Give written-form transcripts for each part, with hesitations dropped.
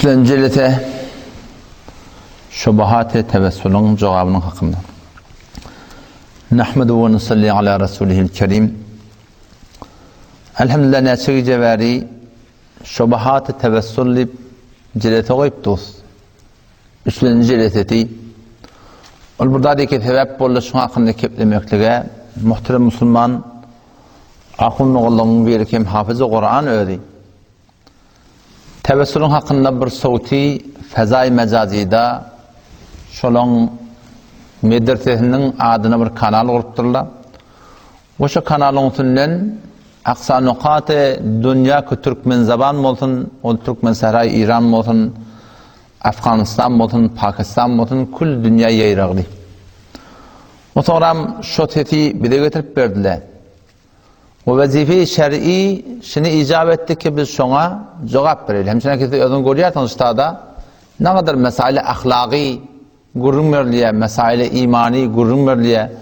Üçlencelete şubahat-ı tevessülün cevabının hakkında. Nahmedu ve nusalli ala Resulihil Kerim. Elhamdülillah nesiri cevari şubahat-ı tevessülü celete koyup dost. Üçlenceleteti. Ol buradaki sebep bollu şuna hakkında keplemeklige muhterem Müslüman akın oğullarının bir kim hafızı Kur'an öğrendi. Tevessülün hakkında bir sauti fezai mecazida şolong medresesinin adına bir kanal kurupturlar. O şu kanalın üstünden aksa nokate dünya ki Türkmen zaban olsun, o Türkmen saray İran olsun, Afganistan olsun, Pakistan olsun, kul dünya yayrağlı. O sonra şu teti bir de getirip verdiler. O vazife-i şer'i şunu icap etti ki biz şuna cevap verelim. Hemşine ki özün görüyorsanız ustada ne kadar mesele ahlaki görünmüyorliğe, mesele imani görünmüyorliğe,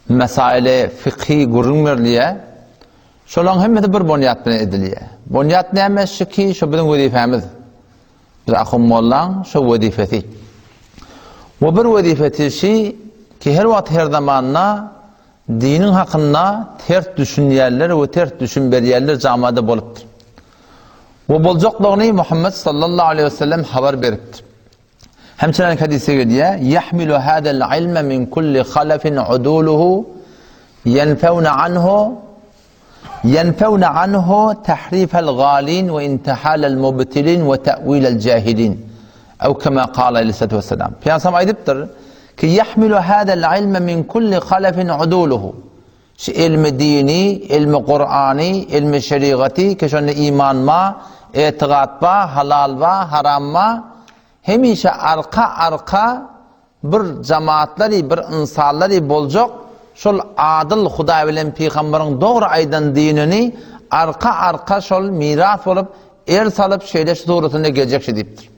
mesele fıkhi görünmüyorliğe şolan hem de bir bunyat ediliyor. Bunyat ne emez ki şu bizim vazifemiz. Bir akım mollan şu vazifeti. Bu bir vazifeti şey ki her vakit her zamanla dinin hakkında ters düşünýärler ve ters düşünberýärler camada bolupdyr. Bu boljaklığını Muhammed sallallahu aleyhi ve sellem haber beripdir. Hemçinin hadise gelýär: "Yahmilu hadal ilme min kulli khalafin uduluhu yenfewna anhu tahrifal ghalin ve intihalal mubtilin ve ta'wilal cahilin." Ev kema qala aleyhissalatu vesselam. Peygamber aydıptır ki yahmilu hadal ilme min kulli khalafin uduluhu. Şu ilmi dini, ilmi Kur'ani, ilmi şeriatı, keşanlı iman ma, etiqat ba, halal ba, haram ma, hemişe arka bir cemaatleri, bir insanları bolcak, şol adil Huda bilen Peygamberin doğru aydan dinini arka şol miras olup, salıp şeyleş doğrusunda gelecek şey deyiptir.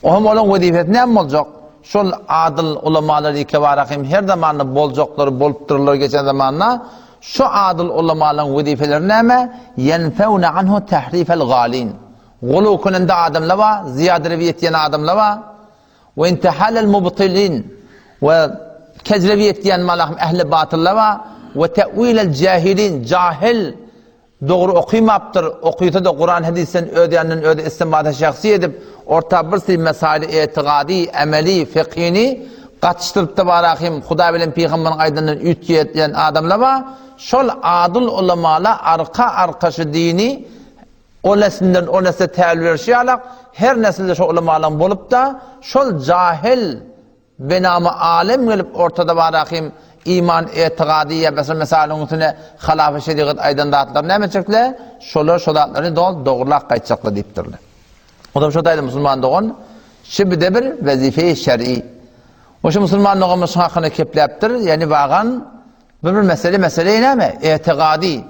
O hem olan vazifeti ne olacak? Şol adil ulamaları kevarahim her zamanlı bolcakları boluptırlar geçen zamanla şu adil ulamaların vazifeleri neme? Yenfevne anhu tahrifel galin. Gulu kununda adamla va, ziyadelevi yetiyen adamla va ve intihalel mubtilin ve kezrevi yetiyen malahim ehli batılla va ve te'vilel cahilin, cahil doğru okuyamaptır, okuyutu da Kur'an hadisen ödeyenin öde istimada şahsi edip orta bir mesele etikadi, emeli, fıkhini katıştırıp da barahim Huda bilen Peygamberin aydınından ütüyeyen adamla var. Şol adil ulamala arka dini o neslinden o nesle tevil verişi alak her nesilde şu ulamalan bolup da şol cahil benamı alem gelip ortada barahim iman etikadiye mesela üstüne halaf-ı şeriat aydan dağıtlar ne emecekler? Şolatlarını doğrulak kayıtacaklar deyiptirler. O da şu daydı Müslüman doğun şimdi de bir vazife-i şer'i. O şu Müslüman doğumuz hakkını kepleyiptir. Yani bağın bir mesele ne mi? Etikadi.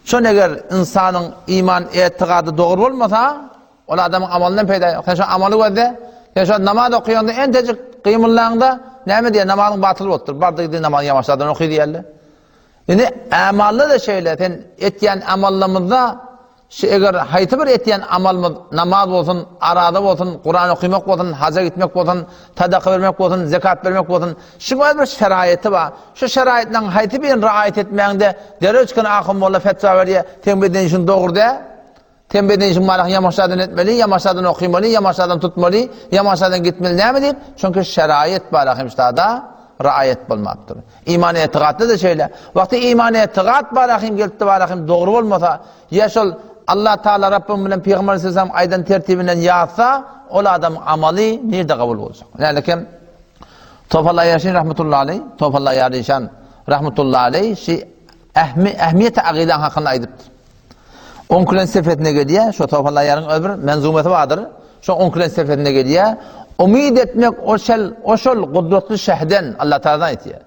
Çünkü eğer insanın iman etikadı doğru olmasa o adamın amalından peyda yok. Yani şu amalı gözde, yani şu namaz okuyanda en tecik kıyımlarında ne mi diye namazın batıl oldur. Bardak namazın yavaşlardan okuyor diyorlar. Yani amallı da şeyler, yani etiyen amallımızda eğer haytı bir etiyen amalımız namaz olsun, arada olsun, Kur'an okumak olsun, hacca gitmek olsun, sadaka vermek olsun, zekat vermek olsun. Şu bir şeraiti var. Şu şeraitden haytı bir riayet etmeyende derece akım molla fetva veriyor. Tembihden için doğru de. Tembihden için malak yamaçlardan etmeli, yamaçlardan okuymalı, yamaçlardan tutmalı, yamaçlardan gitmeli. Ne mi deyip? Çünkü şerait balakım da riayet bulmaktır. İman etiqatlı da şeyler. Vakti iman etiqat balakım gelip de balakım doğru olmasa yaşal Allah Teala Rabbim bilen Peygamber Aleyhisselam aydan tertibinden yazsa o adam amali nerede kabul olacak? Lakin Tofallah Yarişan rahmetullahi aleyh, Tofallah Yarişan rahmetullahi aleyh ehmiyeti akidan hakkında aydıptır. 10 kulen seferine geliyor, şu Tofallah Yarın öbür menzumeti vardır. Şu 10 kulen seferine geliyor. Umid etmek o şol kudretli şehden Allah Teala'dan etiyor.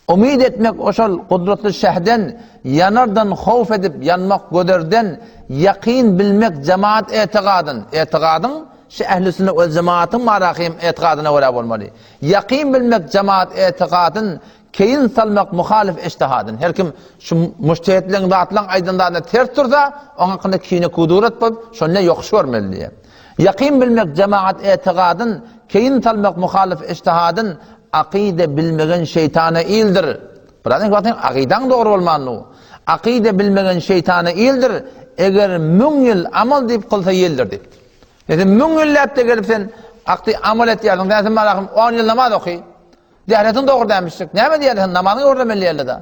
Umid etmek o şol kudretli şehden yanardan havf edip yanmak göderden yakin bilmek cemaat etikadın şu ehl-i sünnet vel cemaatın marahim etikadına varab olmalı. Yakin bilmek cemaat etikadın keyin salmak muhalif ijtihadın. Her kim şu müştehitlerin dağıtılan aydınlarına ters dursa onun hakkında kine kuduret bulup şunne yokuşu vermeli. Yakin bilmek cemaat etiqadın, keyin talmak muhalif ijtihadın, akide bilmegen şeytana ildir. Buradan bakın akidan doğru olmanlı. Akide bilmegen şeytana ildir. Eğer müngil amal deyip kılsa yeldir deyip. Yani müngillep de gelip sen akdi amal et yardım. Dersin malakım 10 yıl namaz okuy. Diyanetin doğru demiştik. Ne mi diyanetin? Namazını orada melliyerle de.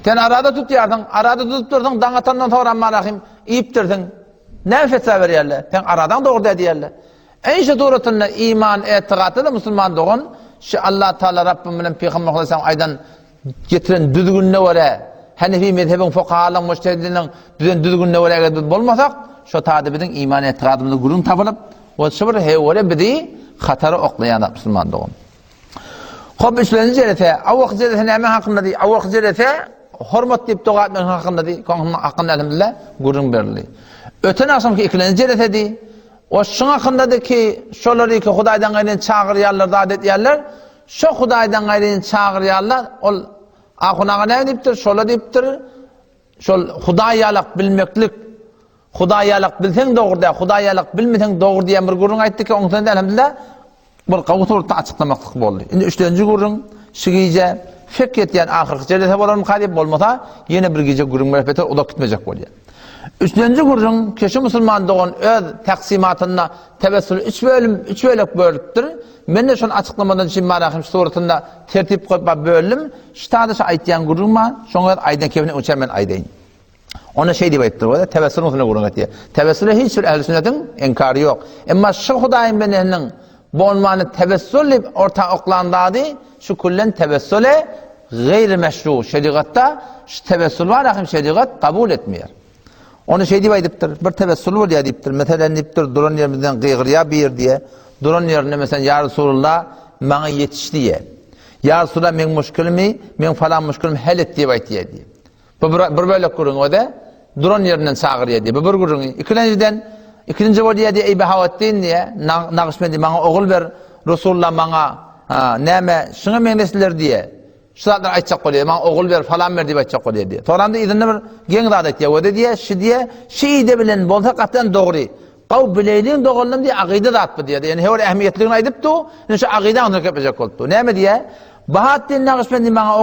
Sen arada tut yardım. Arada tutup durdun. Dağıtandan sonra malakım iyiptirdin. Ne fetva verirler? Sen aradan doğru dediyerler. En şu doğrultusunda iman etiqadı da Müslüman doğun. Şu Allah Teala Rabbim bilen Peygamber Aleyhisselam aydan getiren düzgünne göre Hanefi mezhebin fuqahaların mujtehidinin düzgünne göre bolmasak şu tadibinin iman etiqadımızda gurun tapılıp o şubur hevole bidi hatara oklayan Müslüman doğun. Hop üçüncü cerete avvaq cerete näme hakkında di? Avvaq cerete hormat deyip dua etmek hakkında di. Hakkında elhamdülillah gurun berildi. Öten akşamki ikinci cerete di. O şun hakkında ki şolary ki Hudaýdan gaýryn çağırýarlar da adet ýerler. Şu Hudaýdan gaýryn çağırýarlar ol ahunaga näme diýipdir? Şola diýipdir. Şol Hudaýalyk bilmeklik. Hudaýalyk bilseň dogry, Hudaýalyk bilmeseň dogry diýen bir gurun aýtdy ki, oňdan elhamdülillah bir gawturda açyklamaqlyk boldy. Indi üçüncü gurun şigice fek etýän ahyrky jerede bolarmy hadip bolmasa, ýene bir gece gurun merhepeti ulap gitmejek bolýar. Üçüncü gurun kişi Müslüman doğun öz taksimatına tevessül üç bölük bölüptür. Men de şonu açıklamadan şimdi marahim suratında tertip koyup bölüm. Ştada şu aytyan gurunma, şoňa aydan kebine uçar men aydayn. Ona şey diýip aýtdyr, o da tevessül usuluna gurun etdi. Tevessüle hiç bir ehl-i sünnetin enkarı yok. Emma şu Hudaýym beninin bolmany tevessül diýip orta oklandadı, şu kullen tevessüle gayri meşru şeriatda şu tevessül var ahim şeriat kabul etmiyor. Onu şey diýip aýdypdyr, bir tevessül bolýar diýipdir. Meselen diýipdir, duran ýerimizden gygyrýa bir diýe. Duran ýerine meselen ya Resulullah maňa ýetişdi diýe. Ya Resulullah men müşkilimi, men falan müşkilim hel et diýip aýtdy diýe. Bir bölek gurun o da duran ýerinden çağırýar diýe. Bir gurun ikinji bolýar diýe Eybahawatdin diýe. Naqşbendi maňa ogul ber, Resulullah maňa näme şuňa meňleşdiler diýe. Şular aýtjak bolýar, maňa ogul ber falan ber diýip aýtjak bolýar diýe. Toranda izinli bir geň zat aýtdy. O da diýe, şu ide bilen bolsa gatan dogry. Gaw bileýin dogryny diýe agida zatby diýe. Yani hewre ähmiýetligini aýdypdy. Şu agida onu kepejek boldy. Näme diýe? Bahattin Naqşbendi maňa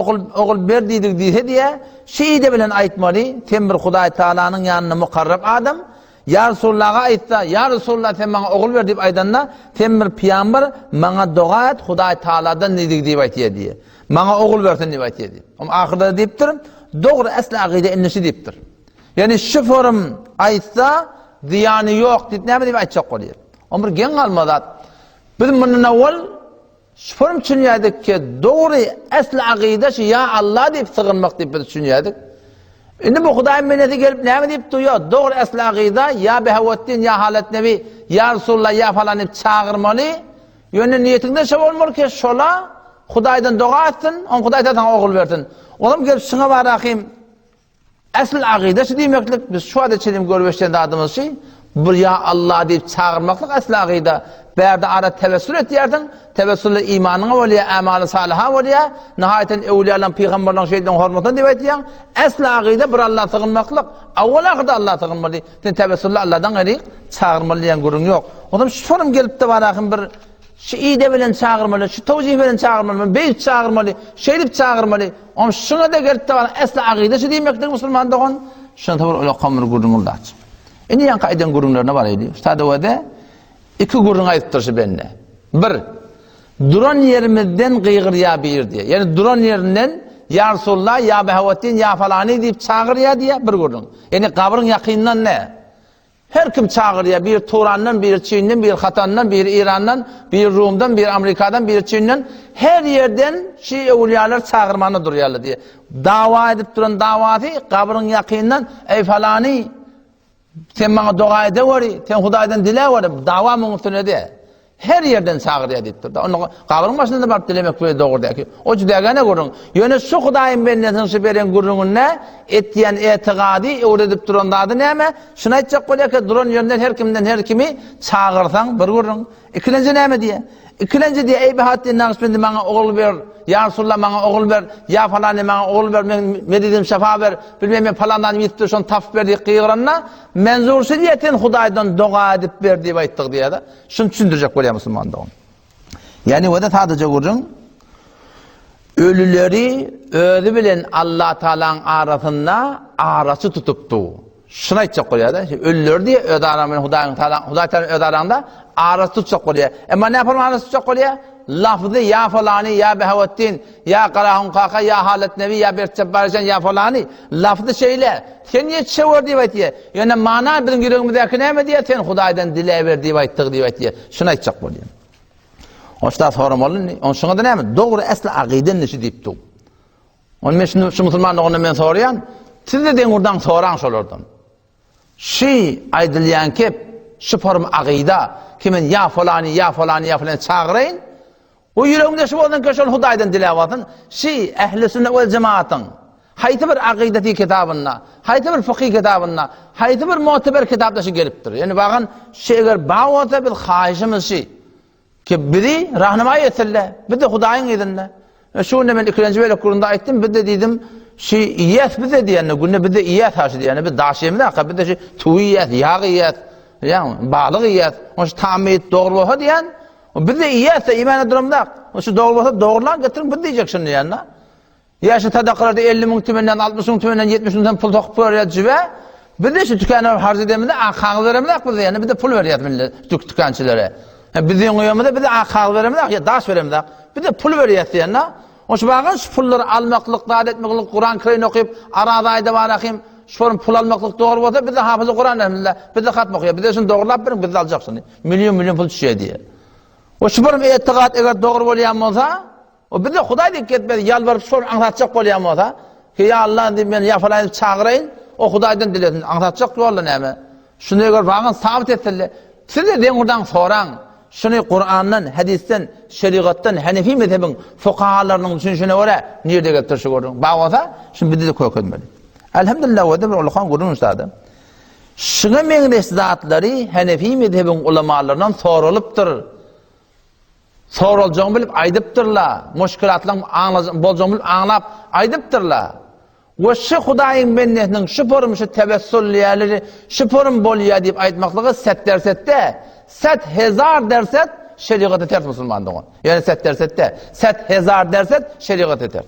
ogul ber diýdik diýe, şu ide bilen aýtmaly, sen bir Hudaý Taalanyň ýanyna mukarrab adam. Ya Resulullah'a aýtsa, ya Resulullah sen maňa ogul ber diýip aýdanda, sen bir piýambar maňa doga et Hudaý Taaladan diýdik diýip aýtdy diýe. Maňa ogul bersin diýip aýtdy diýe. Ama ahyrda diýipdir, dogry asly agida innişi diýipdir. Yani şu forum aýtsa, ziyany ýok diýip näme diýip aýtjak bolýar. Ama bir geň galmadat. Biz mundan awwal şu forum düşünýärdik ki, dogry asly agida şu ya Allah diýip sığınmak diýip biz düşünýärdik. Indi bu Hudaýym meneti gelip näme diýip duýar? Dogry asly agida ya Behawatdin ya Halat Nebi ya Resulullah ya falan diýip çağırmaly. Ýöne niýetinde şo bolmaly ki, şola Hudaýdan doga etsin, on Hudaý taýdan ogul bersin. Olam gelip şuna barahim asl agida şu diýmeklik, biz şu ada çelim görbeşden adamız şey, bu ya Allah diýip çağırmaklyk asl agida. Bärde ara tevessül etýärdiň, tevessülle imanyňa bolýar, amaly saliha bolýar, nihaýeten ewliýalaryň, peýgamberleriň şeýden hormatyny diýip aýtýan, asl agida bir Allah tygynmaklyk, awwal ahyrda Allah tygynmaly. Sen tevessülle Allahdan gary çağırmaly diýen gurun ýok. Adam şu forum gelip de barahim bir şu ide bilen çağırmaly, şu tawjih bilen çağırmaly, beýt çağırmaly, şeýlip çağırmaly. Ama şuna da gelip de bar asl agida şu diýmekdir Müslüman dogan. Şuna da ol kamyr gurunuldaç. Indi ýa gaýdan gurunlaryna bar idi. Ştada wada iki gurun aýtdyr şu benne. Bir, duran yerimizden gygyrýa bir diýe. Yani duran yerinden ya Resulullah ya Behawatdin ya falany diýip çağırýar diýe bir gurun. Yani kabryň ýakyndan ne? Her kim çağırýar, bir Turandan, bir Çin'den, bir Hatandan, bir İrandan, bir Rum'dan, bir Amerikadan, bir Çin'den, her yerden şu ewliýalar çağırmany durýarlar diýe. Dawa edip duran dawaty kabryň ýakyndan ey falany sen maňa doga edewari, sen Hudaýdan dilewari, dawa mümkünede. Her yerden çağırýar diýipdir. Onu kabryň başynda barıp dilemek böyle dogry ki. O jüdägene gurun. Ýöne şu Hudaýym benden şu beren gurunyna etýän etiqady öwredip durandady näme? Şunu aýtjak bolýar ki, duran ýönden her kimden her kimi çağırsaň bir gurun. Ikinji näme diýe? İkinci diye ey Bahattin Nakşibendi bana oğul ver, ya Resulullah bana oğul ver, ya falan bana oğul ver, men dedim şefa ver, bilmem falandan yitip şon tap verdi kıyıranna, menzursu diyetin Hudaydan dua edip ver diye ayttık diye da. Şunu düşündürecek böyle Müslümanda onu. Yani o da tadıca kurun. Ölüleri özü bilen Allah Teala'nın arasında arası tutuptu. Şuna aytacak koyuyor da. Ölüler diye öde aramın Huday Teala'nın öde arasında arası tutacak koyuyor. Ama ne yapalım arası tutacak koyuyor? Lafzı ya falani, ya Behavettin, ya Karahun Kaka, ya Halet Nevi, ya Bertsebbaracan, ya falani. Lafzı şeyler. Sen niye çevir diye aytıyor? Yani mana bizim yüreğimizdeki ne mi diye? Sen Huday'dan dile ver diye ayttık diye aytıyor. Şuna aytacak koyuyor. Oşta sorum olun. On şuna da ne mi? Doğru esli akiden neşi deyiptu. Onun için şu Müslümanlık onu ben soruyan. Siz de den oradan soran şolurdan. Şi aydılyan kep, şu form akida, kimin ya falani, ya falani, ya falani çağırayın. O yüreğimde şu olan köşen Huday'dan dilavatın. Şi ehli sünnet vel cemaatın. Hayti bir akideti kitabına, hayti bir fıkhi kitabına, hayti bir muteber kitapta şu geliptir. Yani bakın şeyler bağvata bir khahişimiz şey. Ki biri rahnama yeterli, bir de Huday'ın edinle. Şu ne ben ikinci böyle kurunda ayttim, bir de dedim, iyet bir de diyenle, günne bir de iyet haşı diyenle, bir daşiyemi de, bir de tuiyet, yağ iyet, yani bağlık iyet, o tamit doğruluğa diyen, bir de iyetse iman edurumda, o doğruluğa doğrulan getirin, bir de diyecek şimdi yanına. Ya tadaklarda 50.000 tümenden, 60.000 tümenden, 70.000 tümenden pul tokup veriyor cibe, bir de tükenler harz edeminde, akağız veremede, yani bir de pul veriyor tükençilere. Bizim uyumda bir de akıl veremez ya daş veremez. Bir de pul veriyor yani. O şu bakın şu pulları almaklık, davet etmeklik, Kur'an kırayın okuyup arada ayda barakayım. Şu pul almaklık doğru olsa bir de hafızı Kur'an vermezler. Bir de hatm okuyor. Bir de şunu doğrulap verin, bir de alacaksın. Milyon pul düşüyor diye. O şu benim etikat eğer doğru olayan olsa, o bir de Huday dikkat etmedi. Yalvarıp sonra anlatacak olayan olsa, ki ya Allah diyeyim ben ya falan çağırayın. O Huday'dan diletin. Anlatacak diyorlar ne mi? Şunu eğer bakın sabit ettiler. Siz de den oradan soran. Şunu Kur'an'dan, hadisten, şeriattan, Hanefi mezhebin fukahalarının düşünüşüne göre nerede getirişi gördün? Bağlasa, şimdi bir de koyuk etmeli. Elhamdülillah o da bir Allah'ın kurun ustadı. Şuna mengdeş zatları Hanefi mezhebin ulemalarından soruluptur. Sorulacağını bilip aydıptırlar. Muşkilatlarını bolacağını bilip anlap aydıptırlar. Ve şu Huday'ın bennetinin şu forum, şu tebessülliyerleri, şu forum bolya deyip aytmaklığı set dersette, set hezar derset şeriatı ters Müslümandı on. Yani set dersette, set hezar derset şeriatı ters.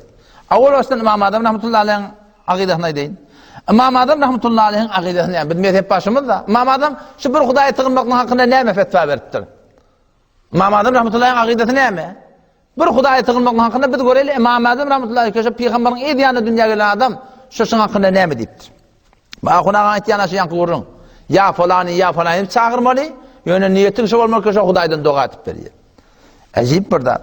Avul baştan İmam Adam rahmetullahi aleyhin akidesine deyin. İmam Adam rahmetullahi aleyhin akidesine yani bir mezhep başımız da İmam Adam şu bir Huday'a tığınmaklığı hakkında ne fetva veriptir? İmam Adam rahmetullahi aleyhin akidesine mi? Bir Huday'a tığınmaklığı hakkında biz görelim İmam Adam rahmetullahi aleyhin peygamberin ediyanı dünya gelen adam şu hakkında ne mi deyiptir? Bakın ağayet yanaşı yankı vurun. Ya falani çağırmalı. Yani niyetin şu olmak için Huday'dan dua etip veriyor. Acayip burada.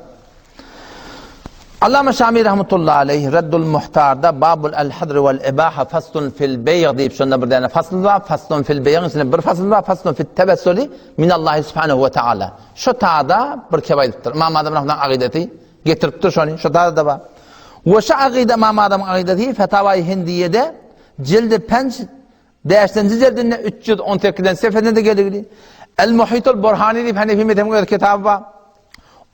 Allame Şamî rahmetullahi aleyh Reddul Muhtar'da Babul el-Hadr vel-İbaha faslun fil bey' deyip şunda bir tane fasl var. Faslun fil bey' içinde bir fasl var. Faslun fit tebessülü minallahi subhanahu ve taala. Şu ta'da bir kebaylıktır. İmam Adam rahmetullahi akideti getiriptir şunu. Şu ta'da da var. Ve şu akide İmam Adam akideti Fetavai Hindiye'de cildi 5 5. cildinde 318'den seferde de gelir. El-Muhitul Burhani deyip Hanefi mezhebinin kitabı var.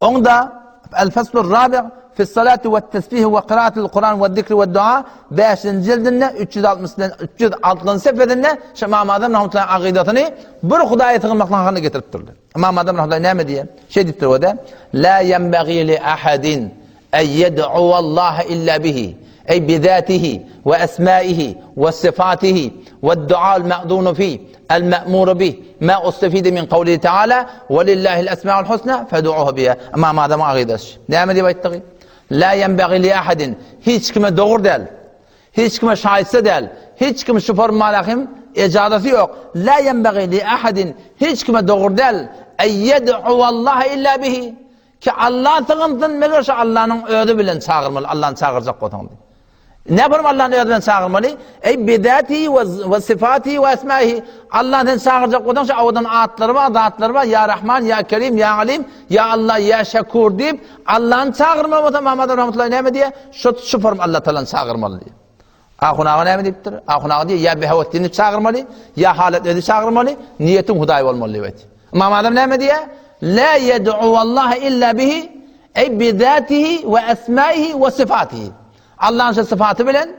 Onda El-Faslur Rabi' fi salati ve tesbih ve kıraatil Kur'an ve zikri ve dua 5. cildinde 360 seferde İmam Adam rahmetullahi akidetini bir Huday'a tığınmakla hakkında getiriptirdi. İmam Adam rahmetullahi ne diye? Şey deyiptir o da la yenbeği li ahadin en yed'u Allah illa bihi. أي بذاته وأسمائه وصفاته والدعاء المأذون فيه المأمور به ما أستفيد من قوله تعالى ولله الأسماء الحسنى فادعوه بها أمام هذا ما أغيدش نعم دي بيتقي لا ينبغي لأحد hiç kime doğru değil hiç kime şahitse değil hiç kime şu form malahim icadeti yok la yenbaghi li ahadin hiç kime doğru değil en yed'u Allah illa bihi ki Allah tığıntın meğer Allah'ın ödü bilen çağırmalı Allah'ın çağıracak otandı. Ne yapalım Allah'ın ödüden çağırmalı? Ey bidatihi ve sifatihi ve esmaihi. Allah'ın çağıracak olan şey odan adları var, zatları var. Ya Rahman, ya Kerim, ya Alim, ya Allah, ya Şekur deyip Allah'ın çağırmalı. Muhammed rahmetullahi ne diye? Şu form Allah Teala'nın çağırmalı diye. Ahunağa ne deyiptir? Ahunağa diye ya Behavettin'i çağırmalı, ya Halet Ed'i çağırmalı, niyetin Huday olmalı evet. Muhammed ne diye? la yed'u Allah illa bihi ey bizatihi ve esmaihi ve sıfatihi. Allah'ın şu sıfatı bilen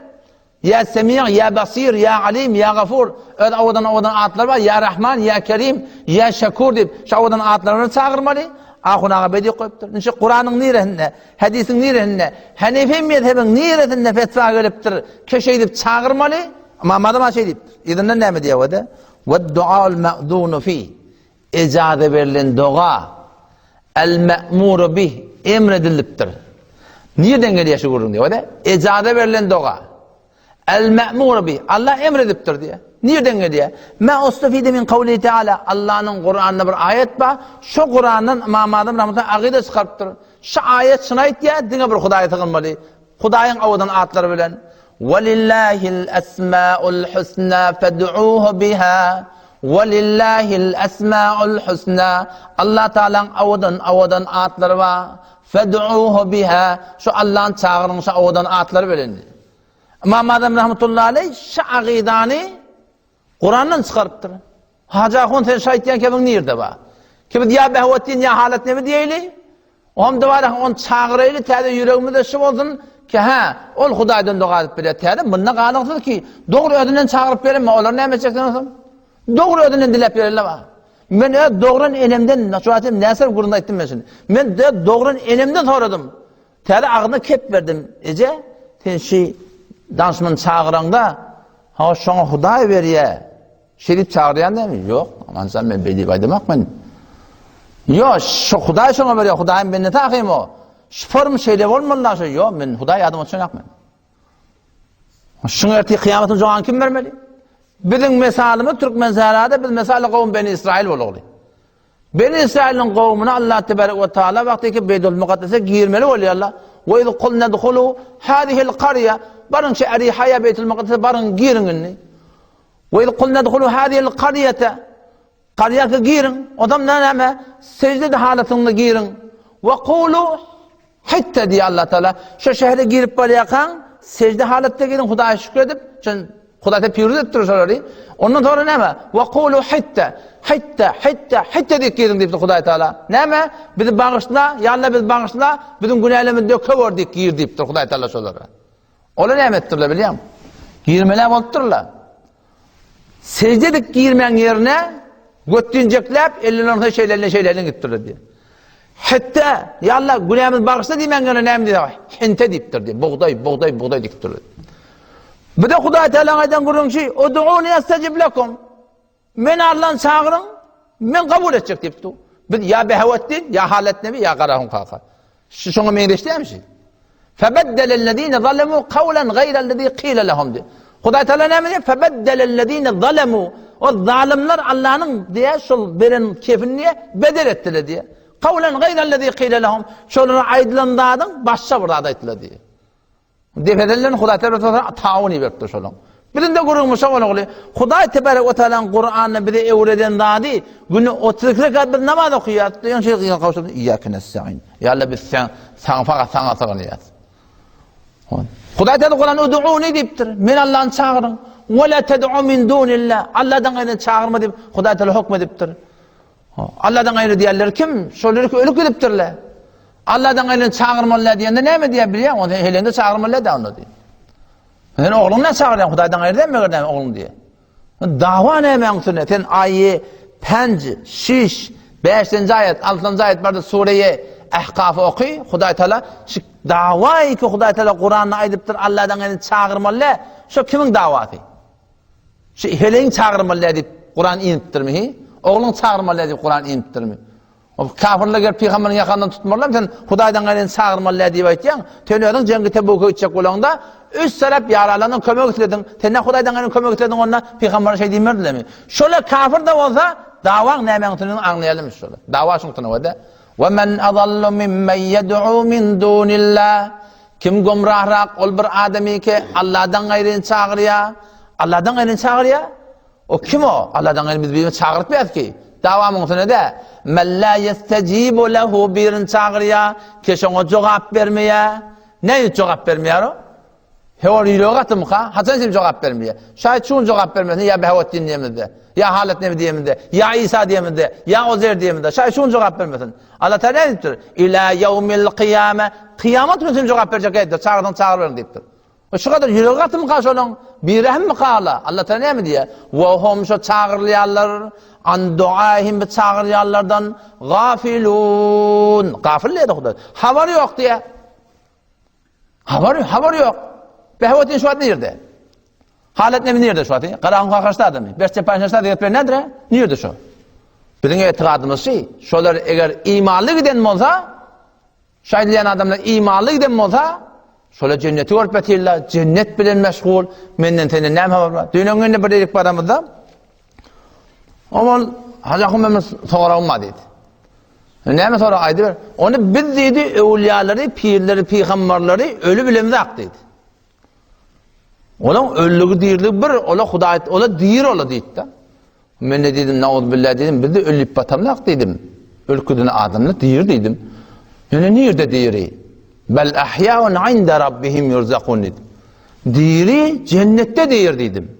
ya Semi', ya Basir, ya Alim, ya Gafur. Odan atlar var. Ya Rahman, ya Kerim, ya Şakur deyip şu odan atlarını çağırmalı. Ahunağa bedi koyuptur. İşte Kur'an'ın nirehinde, hadisin nirehinde, Hanefi mezhebin nirehinde fetva geliptir. Köşe edip çağırmalı. Ama madem şey deyiptir. İzinden ne mi diye o da? Ve dua'l ma'dunu fi. İcazı verilen dua. El me'muru bih. Emrediliptir. Nereden geliyor şu kurun diye o da? İcazı verilen dua. El me'muru bih. Allah emrediptir diye. Nereden geliyor? Ma ustafide min kavli Teala. Allah'ın Kur'an'da bir ayet var. Şu Kur'an'dan mamadım rahmetullahi akide çıkarttır. Şu ayet şunayt ya dine bir Hudaya tıkılmalı. Hudayın avudan atları bilen. Velillahil esma'ul husna fed'uhu biha. Velillahil esma'ul husna. Allah Teala'nın avudan atları var. Fed'uhu biha. Şu Allah'ın çağırın şu avudan atları bilen. Mamadım rahmetullahi aleyh şu akidanı Kur'an'dan çıkarıptır. Hacı Ahun sen şahit diyen kebin nerede var? Kebin ya behvettin ya halet ne mi diyeyli? Oğum da var on çağırıyla teyde yüreğimde şu olsun ki ha ol Huday'dan dua edip bile teyde bununla kanıktır ki doğru ödünden çağırıp verin mi? Onlar ne emedeceksin olsun? Doğru ödünden dilep verirler var. Ben doğrunun elimden nasuhatim nesir kurunda ettim ben şimdi. Ben de doğrunun elimden soradım. Teyde ağzına kep verdim. Ece sen şey danışmanı çağıranda ha şuna Huday veriye. Şerif çağıryan değil mi? Yok. Aman sen ben bedi baydamak ben. Yok şu Huday şuna veriyor. Huday'ın ben ne takayım o? Form şeyle olmalılar şey. Yok ben Huday adım için yapmayın. Şunu erteği kıyametin çoğan kim vermeli? Bizim mesalımı Türkmen Zera'da biz mesale kavim Beni İsrail oluyor. Beni İsrail'in kavmine Allah Tebarek ve Teala vaktiki Beydül Mukaddes'e girmeli oluyor Allah. Ve iz kulna dukhulu hadihil qarya barın şe'rihaya Beydül Mukaddes'e barın girin inni. Ve iz kulna dukhulu hadihil qaryete qaryaka girin. Adam ne secde halatında girin. Ve kulu hitte diye Allah Teala şu şehre girip balayakan secde halatta girin Hudaya şükredip Hudaya piyuruz ettirir. Ondan sonra ne mi? Ve kulu hitte diye girin deyip Hudaya Teala. Ne mi? Bizi bağışla, ya Allah bizi bağışla, bizim günahlarımızı döküver diye gir deyip Hudaya Teala şolara. Ola ne ettirler biliyor musun? Girmeler olturlar. Secde dik girmeyen yerine göttüncekler ellerine şeylerine gittirir diye. Hatta ya Allah günahımızı bağışla diye ben gene ne diye hinte deyiptir diye. Buğday diktirir. Bir de Huday Teala'dan kurun şey, "Ud'uni estecib lekum." Men Allah'ın çağırın, men kabul edecek deyipti. Ya behvettin, ya halet nebi, ya karahun kaka. Şuna men deşteymiş. Febeddele'llezine zalemu kavlen gayrellezî qîle lehum diye. Huday Teala ne diyor? Febeddele'llezine zalemu. O zalimler Allah'ın diye şu veren keyfini bedel ettiler diye. Kavlen gayrellezî qîle lehum. Şolara aydınlandığın başça burada adaytılar diye. Defederlerin Huday Teala tauni verdi şolun. Birinde kurulmuş oğlu. Huday Teala Kur'an'ı bize öğreden dadi günü 30 rekat bir namaz okuyor. Diyor şey kavuştu. İyyâke nestaîn. Ya Allah biz sana sığınıyız. Huday Teala Kur'an ud'uni deyiptir. Men Allah'ın çağırın. Ve la ted'u min dunillah. Allah'tan gayrı çağırma deyip Huday Teala hükmediptir. Allah'tan gayrı diyenler kim? Şoları ki ölük ediptirler. Allah'tan gayrı çağırmalılar diyende ne mi diye biliyor? Onun helinde çağırmalılar da onu diyor. Sen oğlum ne çağırıyorsun? Hudaydan gayrı değil mi gördün oğlum diye. Dava ne mümkün? Sen ayı 5, 6, 5. ayet, 6. ayet barda sureye Ahkaf'ı oku. Huday Teala şu davayı ki Huday Teala Kur'an'ı aydıptır Allah'tan gayrı çağırmalılar. Şu kimin davatı? Şu heleyin çağırmalılar deyip Kur'an iniptir mi? Oğlun çağırmalılar deyip Kur'an iniptir mi? O kafirler gelip peygamberin yakından tutmurlar. Sen Hudaydan gayrı çağırmalılar deyip aytyan. Tönüyordun cengi Tebuk'a gidecek olanda 3 taraf yaralarından kömek getirdin. Sen ne Hudaydan gayrı kömek getirdin onunla peygamberine şey demirdiler mi? Şöyle kafir de olsa davan ne mümkününü anlayalım şöyle. Dava şunun o da. Ve men adallu mimmen yed'u min dunillah. Kim gumrahrak ol bir ademi ki Allah'dan gayrı çağırıyor. Allah'dan gayrı çağırıyor. O kim o? Allah'dan gayrı biz bir çağırtmayız ki. Dava mümkünü de men la yestecibu lehu birini çağırıyor. Keşke o cevap vermeye. Ne cevap vermiyor o? Hevor yürüyatım ha? Hasan sen cevap vermeye. Şayet şunu cevap vermesin ya Behavettin diyeminde, ya Halet Nebi diyeminde, ya İsa diyeminde, ya Ozer diyeminde. Şayet şunu cevap vermesin. Allah Teala deyiptir. İlâ yevmil kıyâme. Kıyamet günü cevap verecek eydir. Çağırdan çağır verin deyiptir. Şu kadar yürüyatım kaç olan bir rehm mi kala? Allah Teala ne diye? Ve hum şu çağırlayanlar an duayhim bi çağırlayanlardan gafilun. Gafil dedi Huda. Haber yok diye. Haber yok. Behavettin şu an nerede? Halet Nebi nerede şu an? Qarağın kakışta adamı. Beşçe panşaşta deyip nedir? Nerede şu? Bizim etikadımız şey. Şolar eğer imanlı giden olsa, şahitleyen adamlar imanlı giden olsa, şolar cenneti görpetirler, cennet bilen meşgul, menden senin nem haber var. Dünyanın önünde bir dedik paramızda. Ama Hacı Ahmet sonra olma dedi. Ne sonra aydı ver. Onu biz dedi evliyaları, pirleri, peygamberleri ölü bilemde hak dedi. Ola öllüğü diyirlik bir, ola Hudayet, ola diyir ola deydi da. Ben ne dedim, naudzubillah dedim, bir de ölüp batamlak dedim. Ölküdüne adamla diyir dedim. Yani nerede diyiri? Bel ahya'un inde rabbihim yurzakun dedim. Diyiri cennette diyir dedim.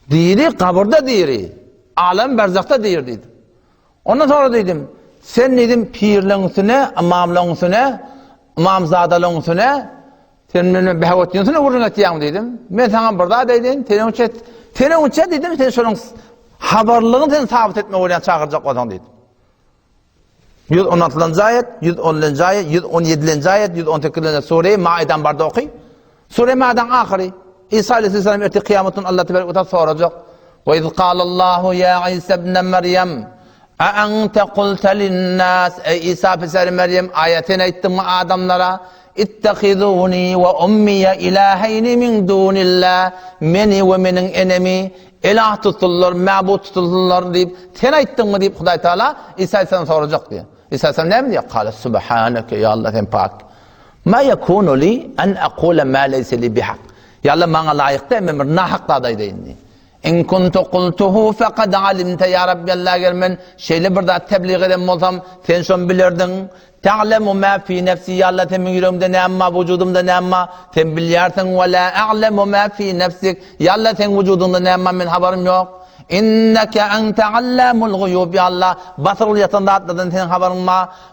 Diyiri kabirde diyiri. Alem berzakta diyir dedim. Ondan sonra dedim, sen dedim pirlensine, imamlensine, imamzadalensine, sen benim Behavettin'sine vurun etiyem dedim. Ben sana burada dedim, tenen uçet dedim, sen şunun haberliğini sen sabit etme olayan çağıracak olan dedim. 116. ayet, 110. ayet, 117. ayet, 118. Sure-i Ma'idan barda okuy. Sure-i Ma'idan ahiri. İsa Aleyhisselam erti kıyametin Allah tebarek ve soracak. Ve iz kâlallahu ya İsa ibn Meryem ente kulte linnâs. Ey İsa Feseri Meryem ayetine ettin mi adamlara? İttehidûni ve ummiye ilâheyni min dûnillâh. Meni ve menin enemi ilah tutulur, mabut tutulurlar deyip sen ettin mi deyip Huday Teala İsa Aleyhisselam soracak diye. İsa Aleyhisselam ne mi diyor? Kâle subhaneke ya Allah sen pak. Ma yekûnu li en ekûle ma leyse li bihak. Ya Allah bana layık değil mi? Nahak da deyin diye. İn kuntu qultuhu faqad alimte ya Rabbi Allah gelmen şeyle burada tebliğ edem olsam sen şun bilirdin. Ta'lemu ma fi nefsi ya Allah temin yüreğimde ne amma vücudumda ne amma sen biliyorsun ve la a'lemu ma fi nefsik ya Allah sen vücudunda ne amma men haberim yok. İnneke ente allamul guyub ya Allah basarul yatında atladın senin haberin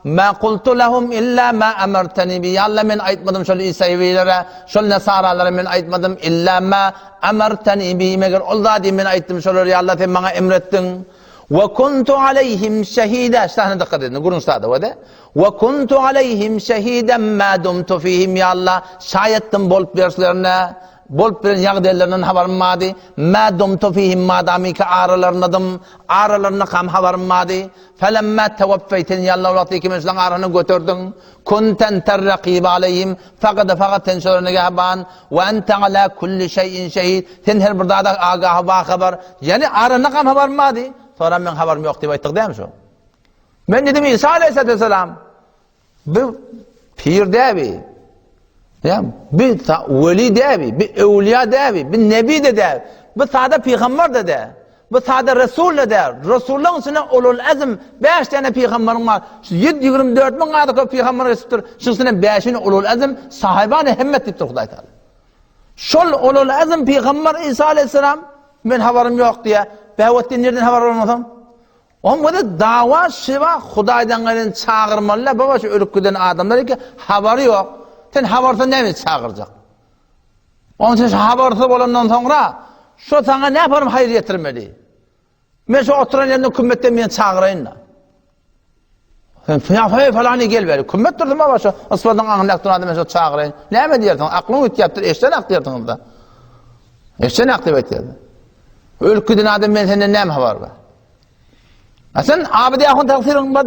ma kultu lehum illa ma emerteni bi ya Allah men aytmadım şöyle İsa'yilere şöyle Nesaralara men aytmadım illa ma emerteni bi meğer oldadı men aytdım şöyle ya Allah sen bana emrettin ve kuntu aleyhim şehide şahane dikkat edin gurun stada ve de ve kuntu aleyhim şehiden ma dumtu fihim ya Allah şayettim bolup verslerine bolup veren yağdellerinden haberim vardı. Ma dumtu fihim madami ki ağrılarına kam haberim vardı. Felemme tevaffeyten ya Allah vakti ki mesela ağrını götürdün. Kunten terrakib aleyhim. Fakat tenşörüne gahban. Ve ente ala kulli şeyin şehid. Sen her burada da agahı bağ haber. Yani ağrına kam haberim vardı. Sonra ben haberim yok diye ettik değil mi şu? Ben dedim İsa Aleyhisselam. Bir pir devi. Ya bir veli devi, bir evliya devi, bir nebi de devi, bir sade peygamber de devi, bir sade resul de devi. Resulun üstüne ulul azm 5 tane peygamberin var. 724 bin kadar peygamber resittir. Şunun 5'ini ulul azm sahiban-ı himmet deyiptir Huday Teala. Şol ulul azm peygamber İsa Aleyhisselam ben haberim yok diye. Behavettin nereden haber olmasam? Onun da dava şiva Hudaydan gelen çağırmalılar. Baba şu ölüp giden adamlar ki haberi yok. Sen habersiz ne mi çağıracak? Onun için habersiz olandan sonra şu sana ne yaparım hayır getirmeli. Ben şu oturan yerine kümmetten beni çağırayım da. Sen falanı gel beri. Kümmet durdum ama şu ıspadan anlaktın adamı şu çağırayım. Ne mi diyordun? Aklını ütüyaptır. Eşten aktıyordun da. Eşten aktivitiyordun. Ölküdün adam ben senden ne mi haber var? Sen abide ahun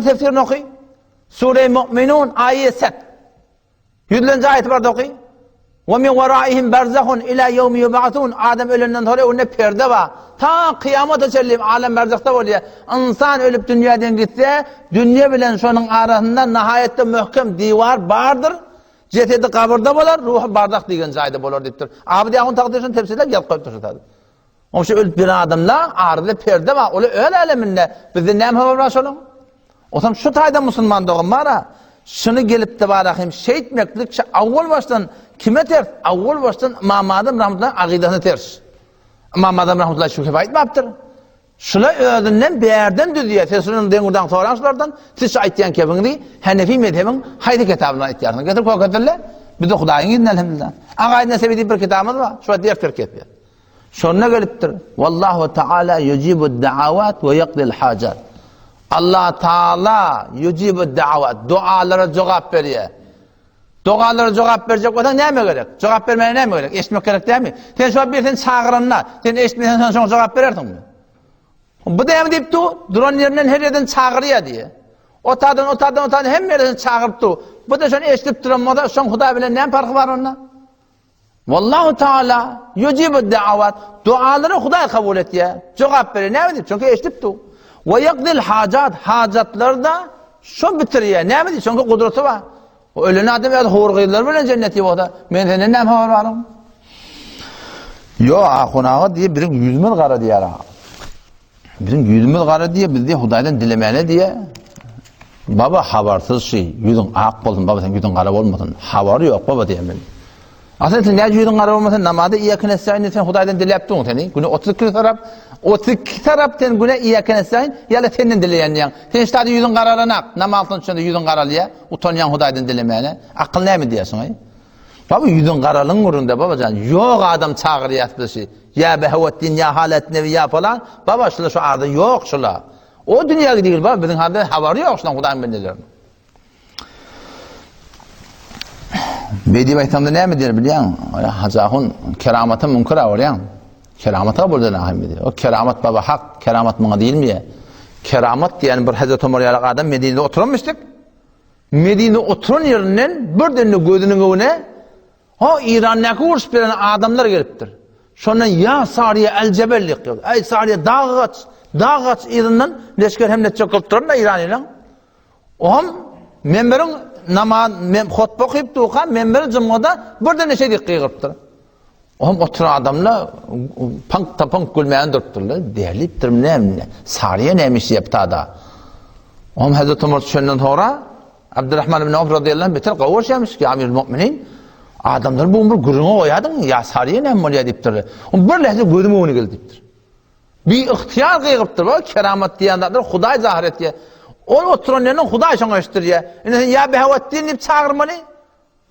tefsirini okuy. Sure-i Mu'minun ayet 7. 100. ayet var da okuy. Ve min veraihim berzahun ila yevmi yub'atun. Adam ölünden sonra önüne perde var. Ta kıyamata çellim alem berzakta oluyor. İnsan ölüp dünyadan gitse, dünya bilen şunun arasında nihayette mühkem divar vardır. Cesedi kabirde bolar, ruhu bardak diyen zayda bolar deyiptir. Abide ahun takdirisini tefsirler yat koyup dursadı. O şey ölüp bir adamla arada perde var. Öyle aleminde bizde ne haber var şunun? O zaman şu tayda Müslüman doğum var ha. Şunu gelip de barakayım şey etmeklik avval baştan kime ters? Avval baştan İmam Azam rahmetullahi aqidasına ters. İmam Azam rahmetullahi şu kefayet yaptır. Şula özünden beğerden düzüye, tesunun dengurdan soğransılardan, siz ayttiyan kefingdi, Hanefi mezhebin haydi kitabına ayttiyarsın. Getir kokatirle, biz de Hudayın gidin elhamdülillah. Aqaidine sebedi bir kitabımız var, şu diğer firket bir. Şonuna geliptir. Vallahu Teala yucibu da'avat ve yaqdil hacat. Allah Teala yucibu da'avat, dualara cevap veriyor. Dualara cevap verecek olan neyme gerek? Cevap vermeye neyme gerek? Eşitmek gerek değil mi? Sen şu bir sen çağıranlar, sen eşitmeysen sonra cevap vererdin mi? Bu da hem deyip duran yerinden her yerden çağırıyor diye. Otadan hem yerden çağırıp bu da şunu eşitip duran moda, son Huda bile ne farkı var onunla? Vallahu Teala yucibu da'avat, duaları Huda kabul et ya. Cevap veriyor, ne deyip? Çünkü eşitip ve yakdil hacat, hacatları da şu bitiriyor, ne deyip? Çünkü kudreti var. O ölene adam ya da hurgıylar böyle cenneti var da. Men senin ne haber varım? Yo, ahunağı diye birin yüzümüz kara diye ara. Bizim yüzümüz kara diye biz diye Hudaydan dilemene diye. Baba habersız şey, yüzün ak olsun baba, sen yüzün kara olmasın. Haber yok baba diyemedim. Aslında sen ne yüzün kara olmasın, namazda iyyâken nestaîn sen Hudaydan dileptin seni. Güne 32 taraftan güne iyyâken nestaîn ya senin dileyen yan. Sen işte yüzün karalanak, namazın içinde yüzün karalıya, utanyan Hudaydan dilemene. Akıl ne mi diyorsun ay? Baba yüzün karalın uğrunda babacan. Yok adam çağır yatmışı. Ya behvettin ya halet nevi ya falan. Baba şula şu arada yok şula. O dünya değil baba. Bizim halde havarı yok şuna Hudayın bendilerini. Bedi baytamda ne mi der biliyor musun? Hacahun keramatı münkara oluyor. Keramata burada ne ahim diyor. O keramat baba hak. Keramat bana değil mi ya? Keramat diyen bir Hazreti Ömer yarak adam Medine'de oturmuştuk. Medine'de oturun yerinden bir dönü gözünün önüne ha İran'daki uğraş veren adamlar geliptir. Sonra ya Sariye el cebellik diyor. Ey Sariye dağ kaç İran'dan leşker hem de çakıp durun da İran ile. O memberin namaz hutbe okuyup duqa memberin cumada bir de neşe dik qıyırıptır. O oturan adamlar pank tapank gülmeyen durupturlar. Değerliptir ne? Sariye neymiş yaptı da. O Hazreti Ömer şundan sonra Abdurrahman ibn Avf radıyallahu anh beter qavuş yapmış ki Amir Müminin. Adamlar bu umur gurunu oyadın ya Sariye ne molya deyiptir. O bir lehze gözüme onu geliptir. Bir ihtiyar qıyıptır. O keramet diyenler Huday zahir et ya. O oturanlarının Huday şuna iştir ya. Ya behvettin deyip çağırmalı.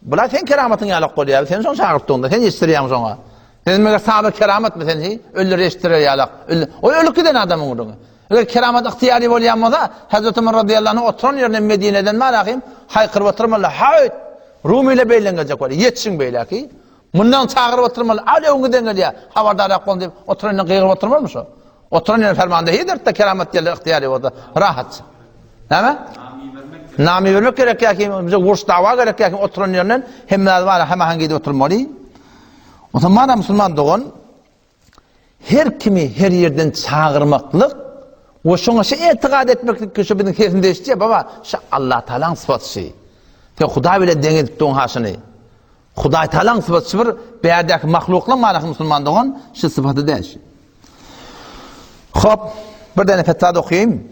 Bula sen kerametin yalak kol ya. Sen son çağırıptığında sen istiriyorsun sonra. Sen meğer sahabe keramet mi sen? Ölür istirir yalak. O ölük giden adamın uğruna. Eğer keramet ihtiyari olyanmada Hazreti Ömer radıyallahu anh oturan yerine Medine'den malakayım haykırıp oturmalı. Hayt! Rumi ile beylenecek var. Yetişin beyle ki. Bundan çağırıp oturmalı. Öyle öngüden geliyor. Havardar yapalım deyip oturanla kıyırıp oturmalı mı şu? Oturan yerine fermanda hidir de keramet yerine ihtiyari oldu. Rahat. Değil mi? Nami vermek gerek ya ki. Bize vurs dava gerek ya ki. Oturan yerine hem var hem hangi de oturmalı. O zaman da Müslüman doğun her kimi her yerden çağırmaklık o şuna şey itikad etmeklik ki şu bizim kesinde işte baba şu Allah Teala'nın sıfatı şey. Te Huda bile dengedip doğun haşını. Huda Teala'nın sıfatı bir beyerdeki mahlukla malak Müslüman doğun şu sıfatı değil. Hop bir tane fetvada okuyayım.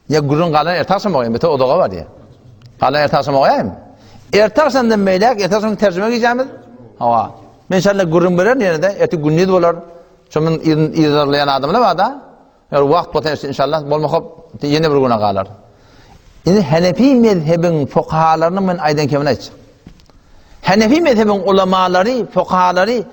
Ya gurun kalan ertarsam okuyayım. Bete odağa var ya. Kalan ertarsam okuyayım. Ertarsamdan beylek ertarsam tercüme edeceğimiz. Hava. İnşallah gurun verir yerine eti günnid olur. Çünkü izarlayan adamlar var da. Yani vakt potensi inşallah bolma hop yeni bir güne kalır. Şimdi Hanefi mezhebin fukahalarının ben aydan kemine açacağım. Hanefi mezhebin ulemaları, fukahaları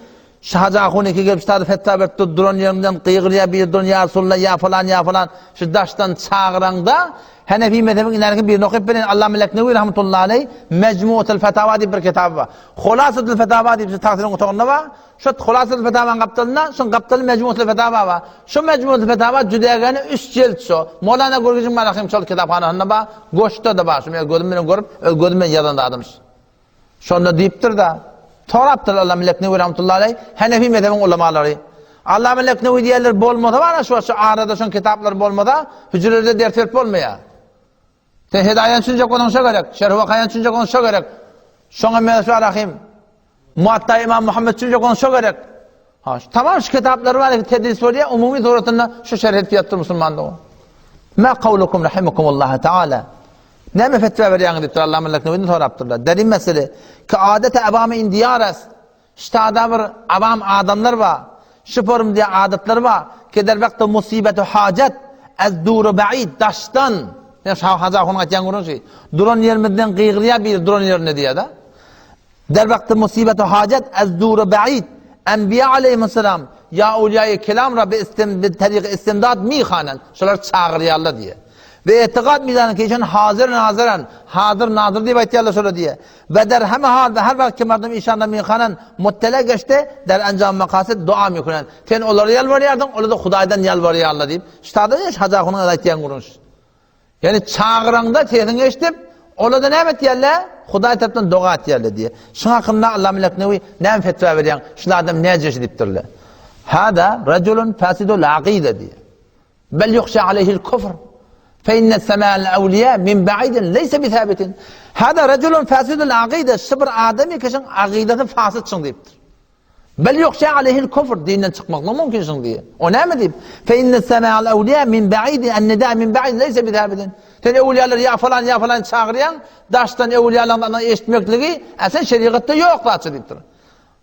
Şahacahun ki gelip stadı fetva verdi duran yerinden kıyıgırıya bir duran ya Resulullah ya falan şu daştan çağıranda Hanefi mezhebin ileriki bir nokib benim Allah Meleknevi rahmetullahi aleyh Mecmu'atul Fetava diye bir kitap var. Hulasatul Fetava diye bir tahsilin otağında var. Şu Hulasatul Fetava'nın kaptalına şu kaptalı Mecmu'atul Fetava var. Şu Mecmu'atul Fetava cüdegani 3 cilt şu. Mevlana Gürgücün Marakim çol kitaphanasında var. Goşta da var. Şu gözümden görüp gözümden yazan da adamız. Şunda deyiptir da Toraptır Allah Meleknevi rahmetullahi aleyh Hanefi mezhebin ulemaları. Allah Meleknevi diyenler bolmada var şu arada şu kitaplar bolmada hücrelerde ders verip olmaya. Sen hidayen çünce konuşa gerek, şerh vakayen çünce konuşa gerek. Şuna mevzu rahim. Muatta İmam Muhammed çünce konuşa gerek. Ha, tamam şu kitaplar var ki tedris var ya umumi suretinde şu şerh etiyatır Müslümanlığı. Ma kavlukum rahimakumullah Teala. Näme fetva berýän diýipdir Allah meleklerine sorapdyrlar. Derin mesele ki adete abame indiyaras. Ştada bir avam adamlar var. Şu formda adatlar var. Ki der wagtda musibet we hajat az dur ba'id daşdan. Ya haza honu aýtýan görüňiz. Duran ýerimizden gygyrýa bir duran ýerine diýär da. Der wagtda musibet we hajat az dur ba'id. Enbiya aleyhisselam ya uliyayı kelam Rabbi bir tariqi istimdad mi khanan. Şolar çağırýarlar diye. Ve etiqad midanı ki için hazır naziran, hazır nazır diye baytiyarlar şöyle diye. Ve der hem halde her vakit ki merdum inşallah mikanen muttele geçti, der encam makasit dua mikunen. Sen onları yalvarıyordun, onları da Hudaydan yalvarıyarlar deyip. İşte adı ya şazakunun adaytiyen kurmuş. Yani çağıranda tesin geçtip, onları da ne etiyarlar? Huday tarafından dua etiyarlar diye. Şuna hakkında Allah meleknevi ne fetva veriyen, şuna adam ne ceşediptirler. Hada raculun fasidul aqide diye. Bel yukhşa aleyhil kufr. فإن السماء الأولياء من بعيد ليس بثابت. هذا رجل فاسد العقيدة. صبر آدمي كشان عقيدة فاسد شن ديبتر. بل يخشى عليه الكفر ديننا çıkmakla mümkün şun diye. O ne mi deyip? فإن السماء الأولياء من بعيد النداء من بعيد ليس بثابت. Sen evliyalar ya falan çağıryan, daştan evliyalardan eşitmekliği esen şeriatta yok da deyiptir.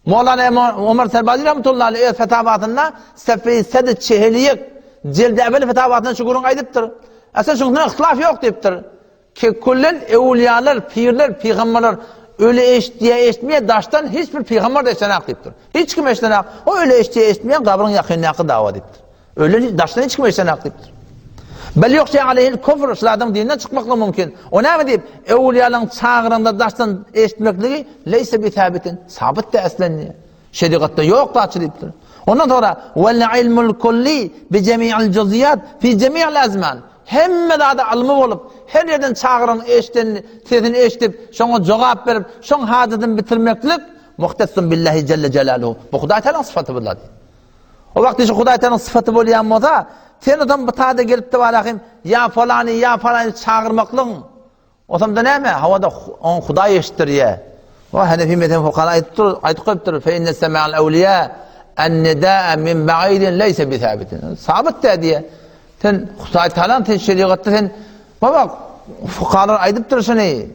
Mevlana Ömer Serbazi rahmetullahi aleyh fetavatında Sefi Sedet Çeheliyek cilde evvel fetavatında şu gurun aydıptır. Esen şundan ihtilaf yok deyiptir. Ki kullen evliyalar, pirler, peygamberler öyle eşitmeye daştan hiçbir peygamber de eşitenak deyiptir. Hiç kim eşitenak. O öyle eşitmeyen kabrın yakınlığı dava deyiptir. Öyle daştan hiç kim eşitenak deyiptir. Bel yoksa aleyhil kufr, şulardan dininden çıkmakla mümkün. O ne mi deyip? Evliyaların çağırında daştan eşitmekliği leyse bi thabitin. Sabit de eslenliği. Şeriatta yok da deyiptir. Ondan sonra vel ilmul kulli bi cemi'il cüziyat fi cemi'il azman. Hemme da alımı olup her yerden çağıran sesini eşitip şona cevap verip şon hadidin bitirmeklik muhtassun billahi celle celaluhu. Bu Huday Teala'nın sıfatı bular. O vakti şu Huday Teala'nın sıfatı bolýan bolsa sen adam bu taada gelip de balakym ya falan çağırmaklığın o zaman näme havada on Huday eşittir ya. O Hanefi mezhebi fuqara aytып koyupdyr fe inne sema'al awliya en-nidaa min ba'idin leysa bi thabitin. Sabit de diye. Sen Huday Teala'nın şeriatta sen bak fuqahalar aytıpdyr şunu.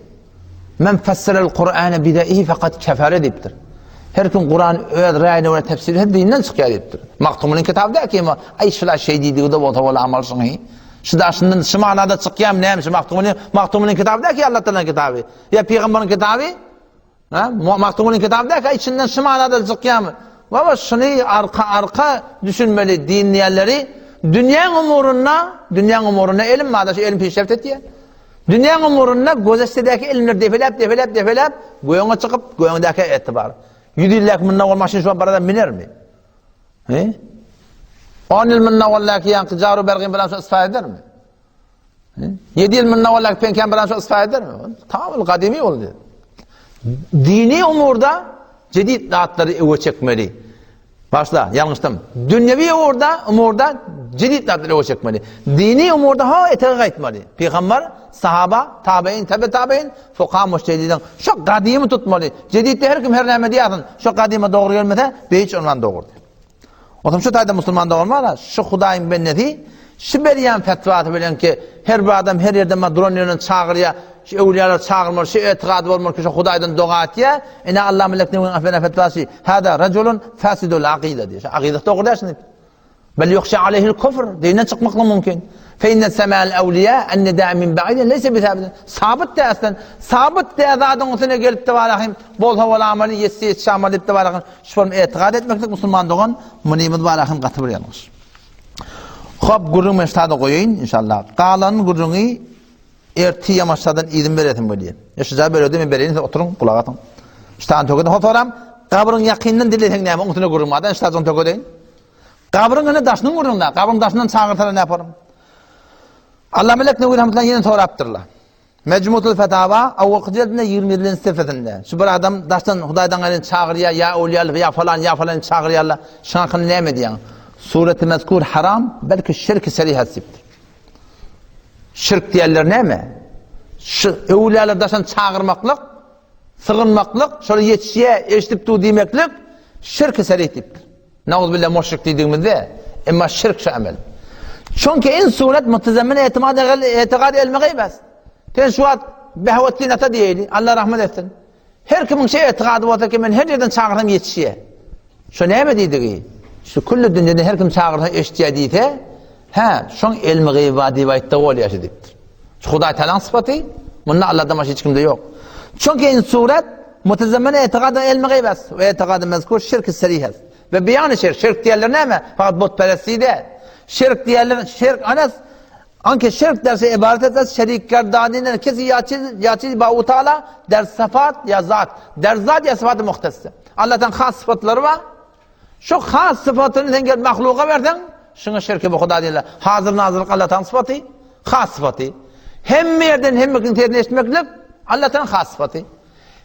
Men fassara'l Kur'ane bidaihi fakat kefere deyipdir. Her kim Kur'an öz rayına ve tefsir her dinden çıkıyor deyipdir. Maktumunun kitabında ki ay şula şey deydi da bota wala amal şunu. Şunda şundan şu manada çıkıyam neymiş Maktumunun kitabında ki Allah Teala'nın kitabı. Ya peygamberin kitabı? Ha? Maktumunun kitabında ki içinden şu manada çıkıyam. Baba şunu arka düşünmeli dinleyenleri dünya umuruna ilim madaşı ilim peşreft etdi. Dünya umuruna gözestedeki ilimler defelep goyuna çıkıp goyundaki etibar. 100 yıllık minna olmasın şu an paradan biner mi? 10 yıl minna ollaki yankı caru bergin bilen şu istifade eder mi? 7 yıl minna ollaki penken bilen şu istifade eder mi? Tamam kadimi oldu. Dini umurda cedid dağıtları eve çekmeli. Başla, yanlıştım. Dünyevi umurda cedid dağıtları eve çekmeli. Dini umurda eteğe etmeli. Peygamber, sahaba, tabi'in, tabi'in, fuqaha müştehidin. Şu kadimi tutmalı. Cedidde her kim her neyme diyatın. Şu kadime doğru gelmede, hiç ondan doğru. O zaman şu tayda Müslüman da olmalı. Şu Hudayın benneti, şu beriyen fetvatı bilen ki her bir adam her yerden duran yerden çağırıya, şu evliyalar çağırmır, şu etiqadı olmur ki şu Huday'dan doğa etiye. İne Allah meleklerinin affına fetvası. Hada raculun fasidul aqide diyor. Aqide doğru dersin. Bel yukhşa aleyhil kufr. Dinden çıkmakla mümkün. Fe inne sema'l evliya en-nidaa min ba'idin leysa bithabit. Sabit de aslen. Sabit de azadın üstüne gelip de varahim. Bol havalı ameli yesi şamal edip de varahim. Şu form etiqad etmeklik Müslüman doğan munimid varahim qatı bir yanlış. Hop gurrun meştada koyayım inşallah. Qalan gurrunu erti yamaçlardan izin veretim böyle. Yaşacağı böyle ödemi vereyim oturun kulağa atın. İşte tökeden hotoram kabrın yakından diletin neyme üstüne gurrunmadan işte azon tökedeyin. Kabrın önüne daşının gurrunda. Kabrın daşından çağırtalar ne yaparım? Allah melekine rahmetullahi yine soraptırlar. Mecmutul Fetava avvakıcıldığında 20. sefetinde. Şu bir adam daştan Hudaydan gelin çağırıya ya evliyalı ya falan çağırıyarlar. Şankını neyme diyen? Sureti mezkur haram belki şirk-i serih hasiptir. Şirk diyenler ne mi? Evliyalar daştan çağırmaklık, sığınmaklık, şöyle yetişiye eşitip du demeklik şirk-i serih tiptir. Nauzubillah müşrik dediğimizde ama şirk şu amel. Çünkü en suret mutezemmine etiqad elmeği bas. Ten şu at Behvettin ata diyeydi. Allah rahmet etsin. Her kimin şey etikadı var ki men her yerden çağırdım yetişiye. Şu neyme deydi ki? Şu kullu dünyada her kim çağırdı eştiye deydi. Ha, şun ilmi gıyba divayette gol yaşadıktır. Huday talan sıfatı, bununla Allah'dan başka hiç kimde yok. Çünkü in suret, mutezemmene etikadı ilmi gıybas ve etikadı mezkur şirk-i serihaz. Ve beyanı şirk diyerler ne mi? Fakat butperestliği de. Şirk diyerler, şirk anas, anke şirk derse ibaret etse şerik gardaninden kesi yaçı ba'u ta'ala der sıfat ya zat. Der zat ya sıfatı muhtesi. Allah'tan khas sıfatları var. Şu khas sıfatını sen gel mahluka verdin. Şuna şirk-i bu Huda diyorlar. Hazır nazırlık Allah'tan sıfatı. Khas sıfatı. Hem yerden hem mekin terini eşitmeklik Allah'tan khas sıfatı.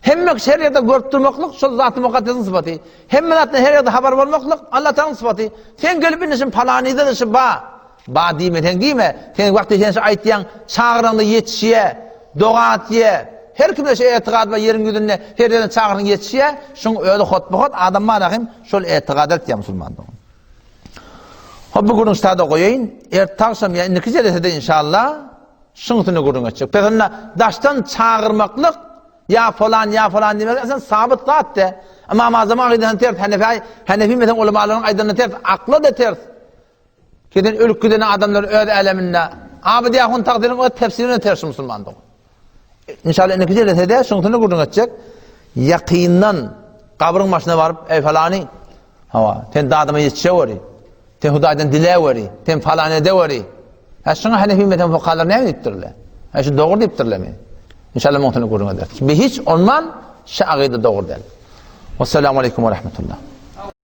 Hem her yerde görüp durmaklık şu zat-ı mukaddesin sıfatı. Hem zaten her yerde haber vermeklik Allah'tan sıfatı. Sen gelip inişin falanide de şu ba diyme, sen diyme. Sen vakti sen şu aytiyan çağıranda yetişiye, doğatiye, her kimde şey etikad var yerin güdünne, her yerden çağırın yetişiye, şunu öyle hotbukot, adam varahim, şöyle etikad et ya Müslümandı. Bu günün üstada koyayım, takşam ya, nekice de inşallah, şunu gurun açacak. Peki daştan çağırmaklık, ya falan demek, sen sabit zat de. Ama mazlama akıdan ters, Hanefi meten ulemaların aydanı ters, aklı da ters. Kedin ölüp giden adamlar öde eleminde. Abi diyahun takdirin o tefsirine ters Müslümandı. İnşallah neticede de şunu gurun açacak. Yakinden kabrın başına varıp ey falani. Hava, ten dağdama yetişe veri. Ten hudaydan dile veri. Ten falani de veri. Şuna Hanefi meten fukalar ne deyiptirler? Şu doğru deyiptirler mi? İnşallah muhtunu gurun eder. Bir hiç olman şa'gıydı doğru der. Vesselamu aleyküm ve rahmetullah.